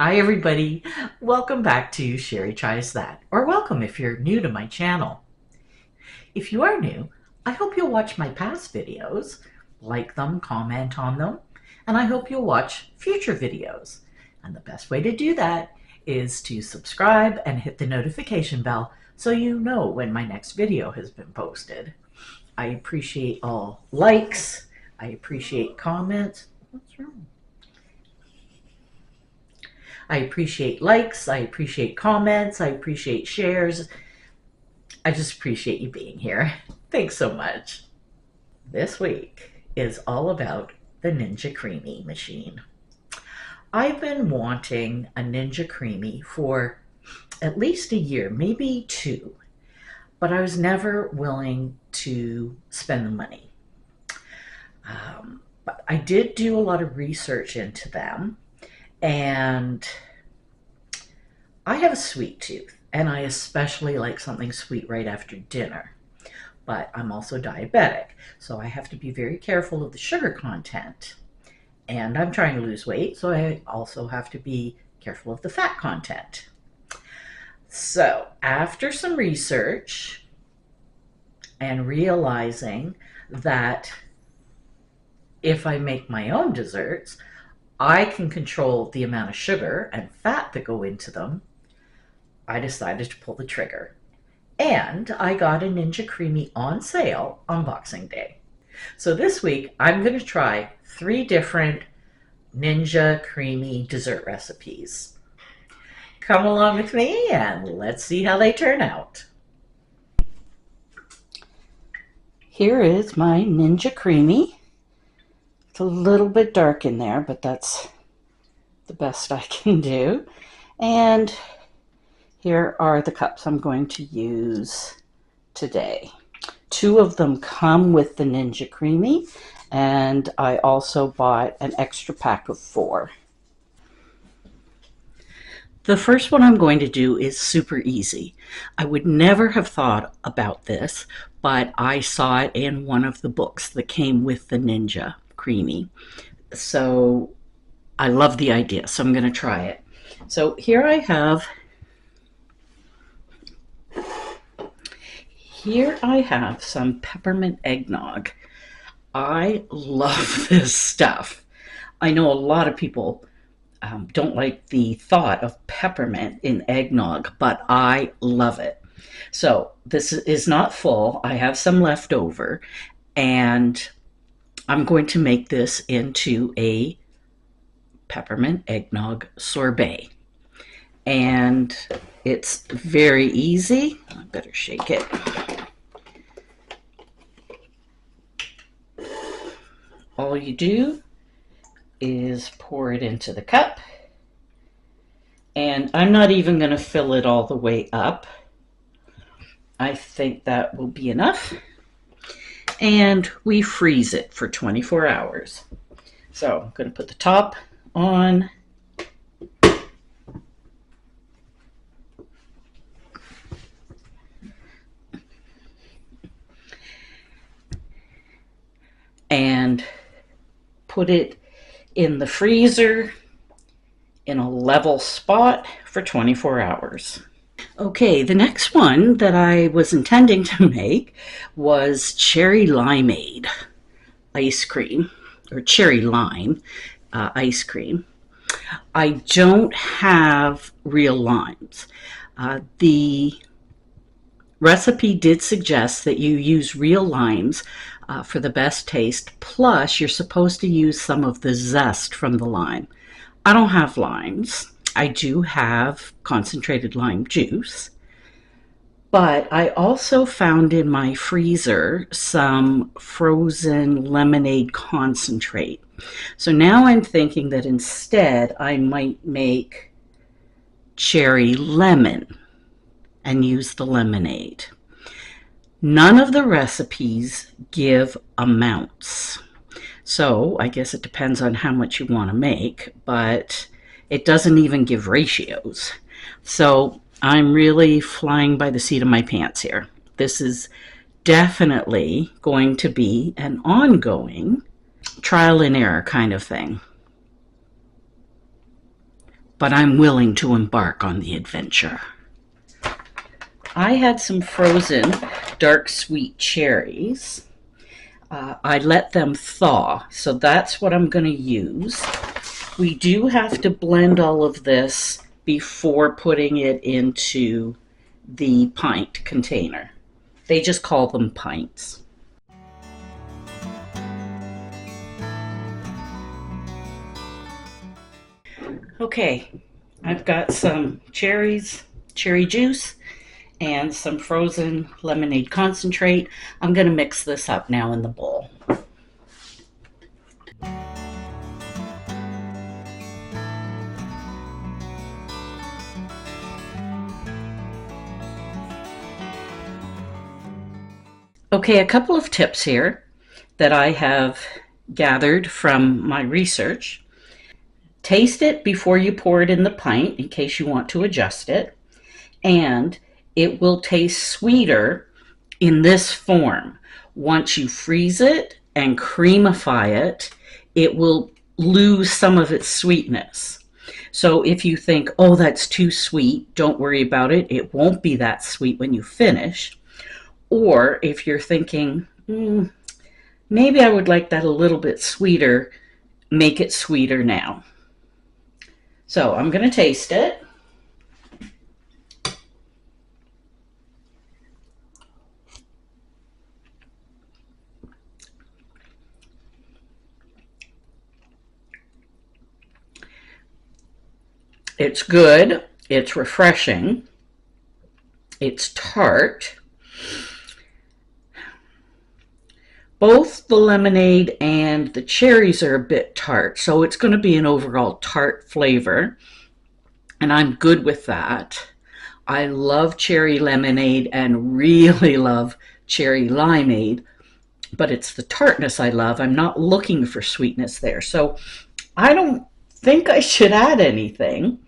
Hi everybody, welcome back to Sherry Tries That, or welcome if you're new to my channel. If you are new, I hope you'll watch my past videos, like them, comment on them, and I hope you'll watch future videos. And the best way to do that is to subscribe and hit the notification bell so you know when my next video has been posted. I appreciate all likes, I appreciate comments. What's wrong? I appreciate likes, I appreciate comments, I appreciate shares. I just appreciate you being here. Thanks so much. This week is all about the Ninja Creami machine. I've been wanting a Ninja Creami for at least a year, maybe two, but I was never willing to spend the money. But I did do a lot of research into them, and I have a sweet tooth, and I especially like something sweet right after dinner. But I'm also diabetic, so I have to be very careful of the sugar content. And I'm trying to lose weight, so I also have to be careful of the fat content. So after some research and realizing that if I make my own desserts, I can control the amount of sugar and fat that go into them, I decided to pull the trigger. And I got a Ninja Creami on sale on Boxing Day. So this week, I'm going to try 3 different Ninja Creami dessert recipes. Come along with me and let's see how they turn out. Here is my Ninja Creami. It's a little bit dark in there, but that's the best I can do. And here are the cups I'm going to use today. 2 of them come with the Ninja Creami, and I also bought an extra pack of 4. The first one I'm going to do is super easy. I would never have thought about this, but I saw it in one of the books that came with the Ninja Creami. So I love the idea, so I'm going to try it. So here I have some peppermint eggnog. I love this stuff. I know a lot of people don't like the thought of peppermint in eggnog, but I love it. So this is not full. I have some left over, and I'm going to make this into a peppermint eggnog sorbet. And it's very easy. I better shake it. All you do is pour it into the cup, and I'm not even going to fill it all the way up. I think that will be enough, and we freeze it for 24 hours. So I'm going to put the top on. And put it in the freezer in a level spot for 24 hours. Okay, the next one that I was intending to make was cherry limeade ice cream, or cherry lime ice cream. I don't have real limes. The recipe did suggest that you use real limes for the best taste, plus you're supposed to use some of the zest from the lime. I don't have limes. I do have concentrated lime juice, but I also found in my freezer some frozen lemonade concentrate. So now I'm thinking that instead I might make cherry lemon and use the lemonade. None of the recipes give amounts. So I guess it depends on how much you want to make, but it doesn't even give ratios. So I'm really flying by the seat of my pants here. This is definitely going to be an ongoing trial and error kind of thing. but I'm willing to embark on the adventure. I had some frozen dark sweet cherries. I let them thaw, so that's what I'm going to use. We do have to blend all of this before putting it into the pint container. They just call them pints. Okay, I've got some cherries, cherry juice, and some frozen lemonade concentrate. I'm going to mix this up now in the bowl. Okay, a couple of tips here that I have gathered from my research. Taste it before you pour it in the pint in case you want to adjust it. And it will taste sweeter in this form. Once you freeze it and creamify it, it will lose some of its sweetness. So if you think, oh, that's too sweet, don't worry about it. It won't be that sweet when you finish. Or if you're thinking, maybe I would like that a little bit sweeter, make it sweeter now. So I'm going to taste it. It's good, it's refreshing, it's tart. Both the lemonade and the cherries are a bit tart, so it's going to be an overall tart flavor, and I'm good with that. I love cherry lemonade and really love cherry limeade, but it's the tartness I love. I'm not looking for sweetness there, so I don't think I should add anything.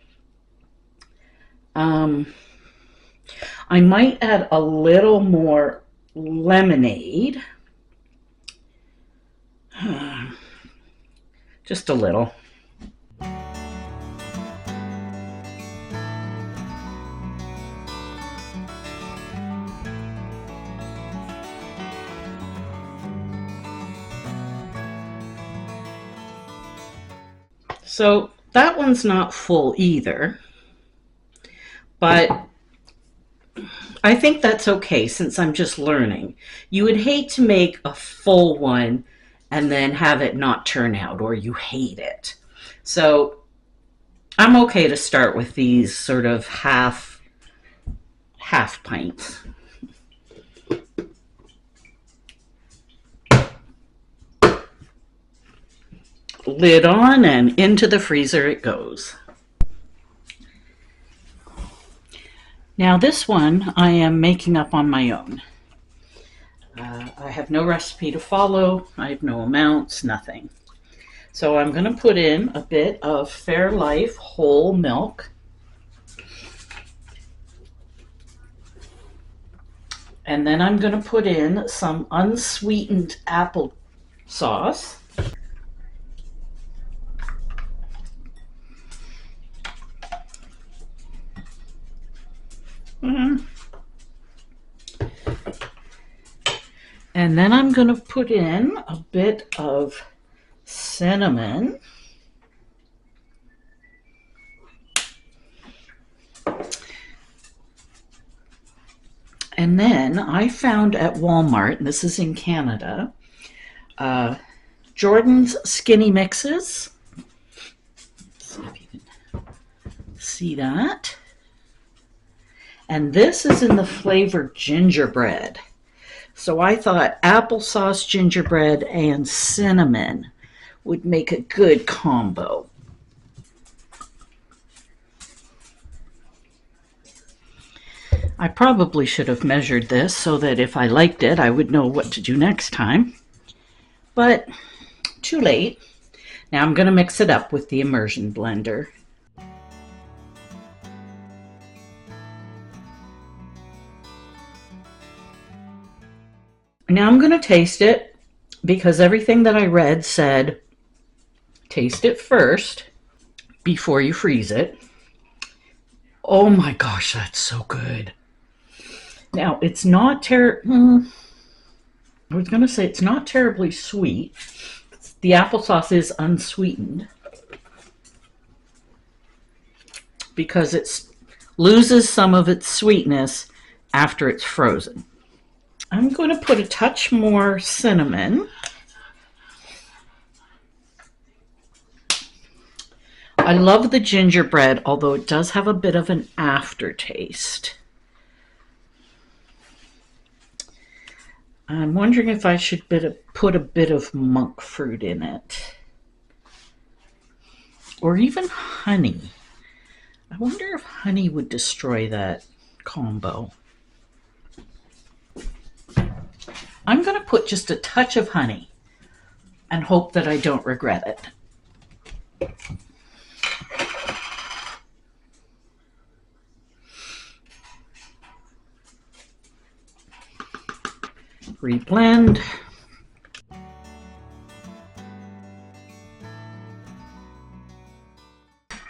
I might add a little more lemonade. Just a little. So that one's not full either, but I think that's okay since I'm just learning. You would hate to make a full one and then have it not turn out, or you hate it. So I'm okay to start with these sort of half pints. Lid on and into the freezer it goes. Now this one I am making up on my own. I have no recipe to follow, I have no amounts, nothing. So I'm going to put in a bit of Fairlife whole milk. And then I'm going to put in some unsweetened apple sauce. And then I'm going to put in a bit of cinnamon. And then I found at Walmart, and this is in Canada, Jordan's Skinny Mixes. Let's see if you can see that. And this is in the flavor gingerbread. So I thought applesauce, gingerbread, and cinnamon would make a good combo. I probably should have measured this so that if I liked it, I would know what to do next time. But too late. Now I'm going to mix it up with the immersion blender. Now I'm going to taste it because everything that I read said taste it first before you freeze it. Oh my gosh, that's so good. Now, it's not I was going to say it's not terribly sweet. The applesauce is unsweetened because it loses some of its sweetness after it's frozen. I'm going to put a touch more cinnamon. I love the gingerbread, although it does have a bit of an aftertaste. I'm wondering if I should put a bit of monk fruit in it. Or even honey. I wonder if honey would destroy that combo. I'm going to put just a touch of honey and hope that I don't regret it. Reblend.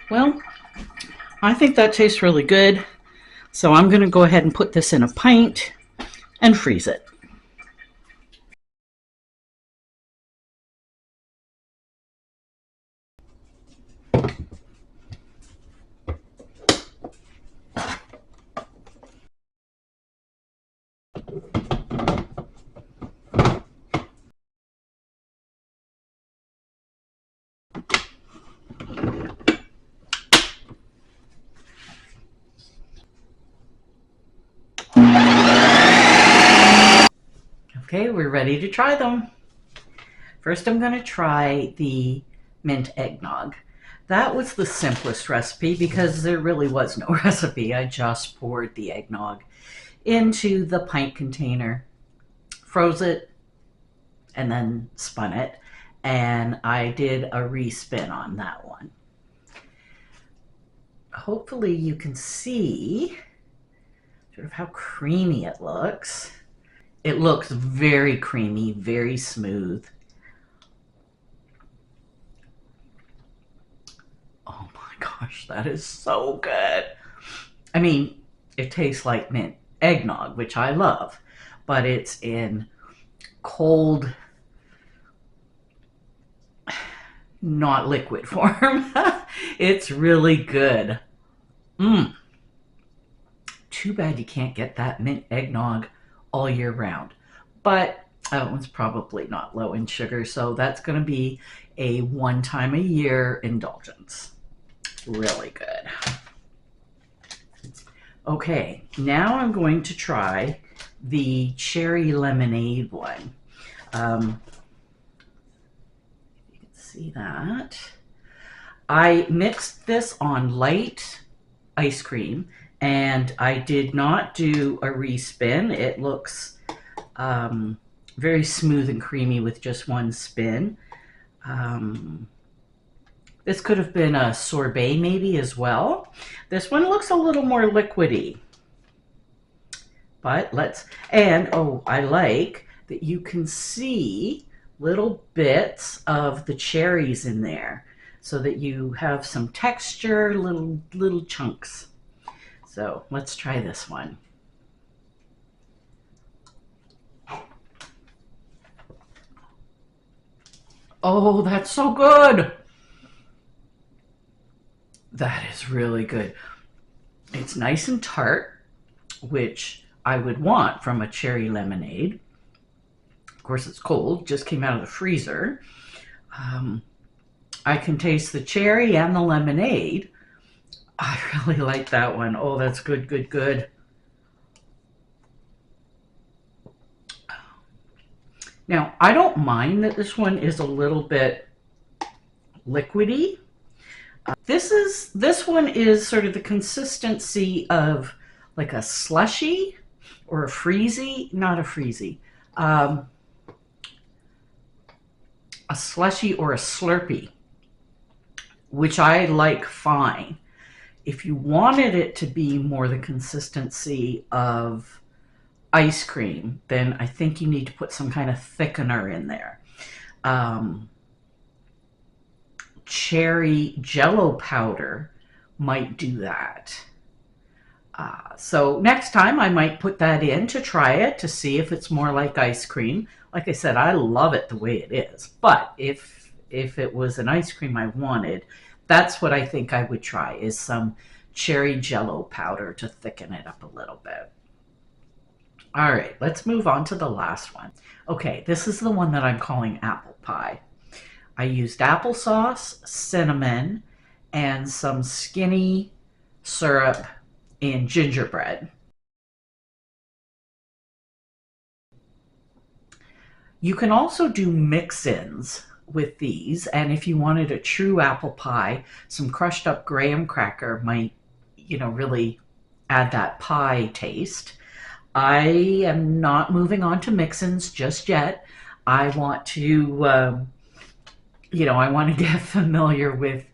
Well, I think that tastes really good. So I'm going to go ahead and put this in a pint and freeze it. Okay, we're ready to try them. First, I'm going to try the mint eggnog. That was the simplest recipe because there really was no recipe. I just poured the eggnog into the pint container, froze it, and then spun it. And I did a respin on that one. Hopefully you can see sort of how creamy it looks. It looks very creamy, very smooth. Oh my gosh, that is so good. I mean, it tastes like mint eggnog, which I love, but it's in cold, not liquid form. It's really good. Too bad you can't get that mint eggnog all year round. But that one's probably not low in sugar, so that's going to be a one time a year indulgence. Really good. Okay, now I'm going to try the cherry lemonade one. You can see that. I mixed this on light ice cream and I did not do a respin. It looks very smooth and creamy with just one spin. This could have been a sorbet maybe as well. This one looks a little more liquidy. But I like that you can see little bits of the cherries in there so that you have some texture, little chunks. So let's try this one. Oh, that's so good. That is really good. It's nice and tart, which I would want from a cherry lemonade. Of course, it's cold, just came out of the freezer. I can taste the cherry and the lemonade. I really like that one. Oh, that's good, good, good. Now, I don't mind that this one is a little bit liquidy. This one is sort of the consistency of like a slushy or a freezy, not a freezy, a slushy or a slurpee, which I like fine. If you wanted it to be more the consistency of ice cream, then I think you need to put some kind of thickener in there. Cherry Jello powder might do that. So next time I might put that in to try it to see if it's more like ice cream. Like I said, I love it the way it is. But if it was an ice cream I wanted, that's what I think I would try, is some cherry jello powder to thicken it up a little bit. All right, let's move on to the last one. Okay, this is the one that I'm calling apple pie. I used applesauce, cinnamon, and some skinny syrup in gingerbread. You can also do mix-ins with these, and if you wanted a true apple pie, some crushed up graham cracker might, really add that pie taste. I am not moving on to mix-ins just yet. I want to, I want to get familiar with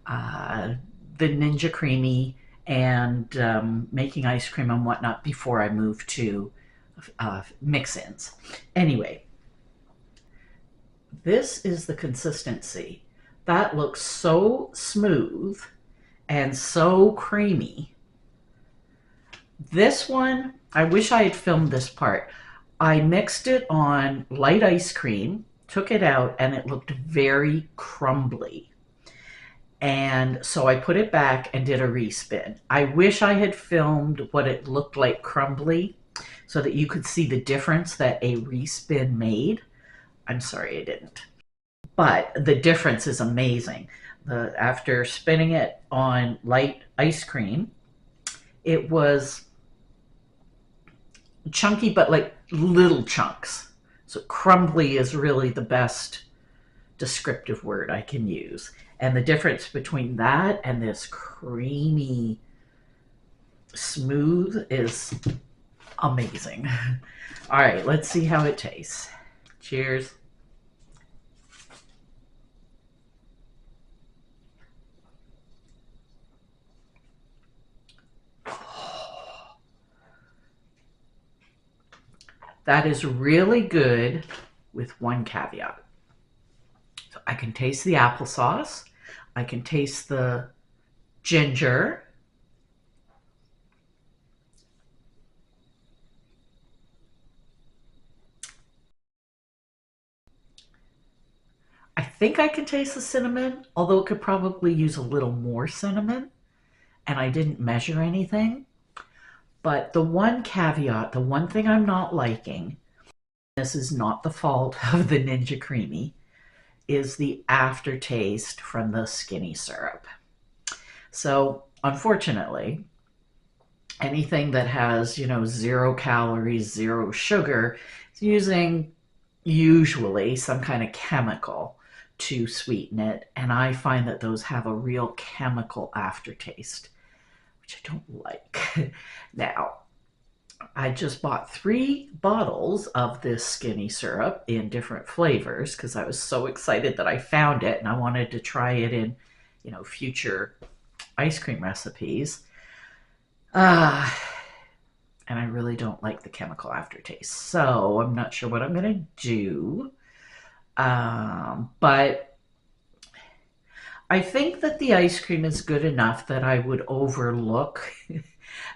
uh, the Ninja Creami and making ice cream and whatnot before I move to mix-ins. Anyway, this is the consistency. That looks so smooth and so creamy. This one, I wish I had filmed this part. I mixed it on light ice cream, took it out, and it looked very crumbly. And so I put it back and did a respin. I wish I had filmed what it looked like crumbly so that you could see the difference that a respin made. I'm sorry I didn't. But the difference is amazing. After spinning it on light ice cream, it was chunky, but like little chunks. So crumbly is really the best descriptive word I can use. And the difference between that and this creamy smooth is amazing. All right, let's see how it tastes. Cheers. That is really good with one caveat. So I can taste the applesauce. I can taste the ginger. I think I can taste the cinnamon, although it could probably use a little more cinnamon, and I didn't measure anything. But the one caveat, the one thing I'm not liking, this is not the fault of the Ninja Creami, is the aftertaste from the skinny syrup. So unfortunately, anything that has, 0 calories, 0 sugar, is using usually some kind of chemical to sweeten it. And I find that those have a real chemical aftertaste, which I don't like. Now, I just bought 3 bottles of this skinny syrup in different flavors because I was so excited that I found it and I wanted to try it in, future ice cream recipes. And I really don't like the chemical aftertaste. So I'm not sure what I'm going to do. But I think that the ice cream is good enough that I would overlook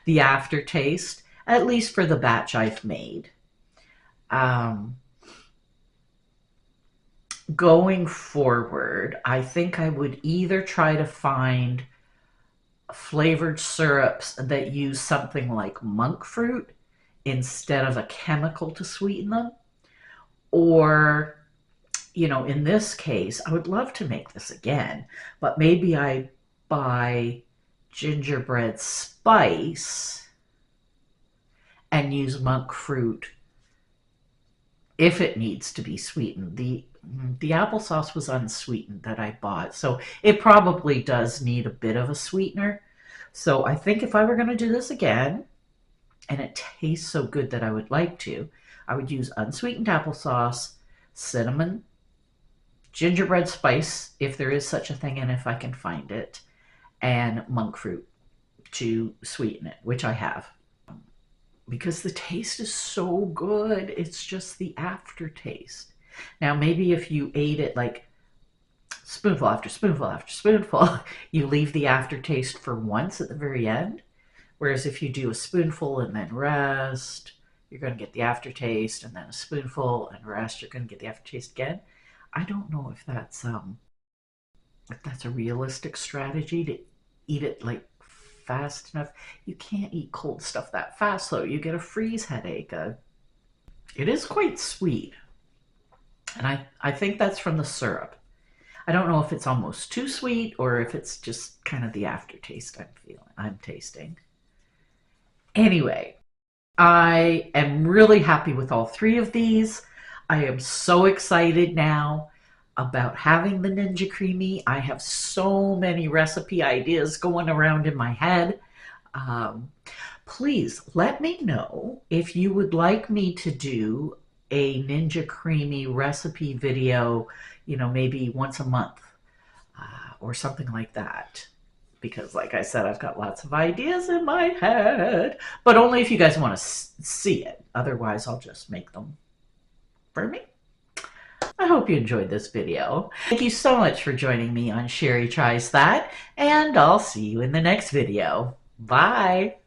the aftertaste, at least for the batch I've made. Going forward, I think I would either try to find flavored syrups that use something like monk fruit instead of a chemical to sweeten them, or in this case, I would love to make this again, but maybe I buy gingerbread spice and use monk fruit if it needs to be sweetened. The applesauce was unsweetened that I bought, so it probably does need a bit of a sweetener. So I think if I were going to do this again, and it tastes so good that I would like to, I would use unsweetened applesauce, cinnamon, gingerbread spice, if there is such a thing and if I can find it, and monk fruit to sweeten it, which I have. Because the taste is so good, it's just the aftertaste. Now, maybe if you ate it like spoonful after spoonful after spoonful, you leave the aftertaste for once at the very end. Whereas if you do a spoonful and then rest, you're going to get the aftertaste, and then a spoonful and rest, you're going to get the aftertaste again. I don't know if that's a realistic strategy to eat it like fast enough. You can't eat cold stuff that fast, though. You get a freeze headache. It is quite sweet, and I think that's from the syrup. I don't know if it's almost too sweet or if it's just kind of the aftertaste I'm tasting. Anyway, I am really happy with all three of these. I am so excited now about having the Ninja Creami. I have so many recipe ideas going around in my head. Um, Please let me know if you would like me to do a Ninja Creami recipe video, maybe once a month or something like that. Because, like I said, I've got lots of ideas in my head, but only if you guys want to see it. Otherwise, I'll just make them for me. I hope you enjoyed this video. Thank you so much for joining me on Sherry Tries That, and I'll see you in the next video. Bye!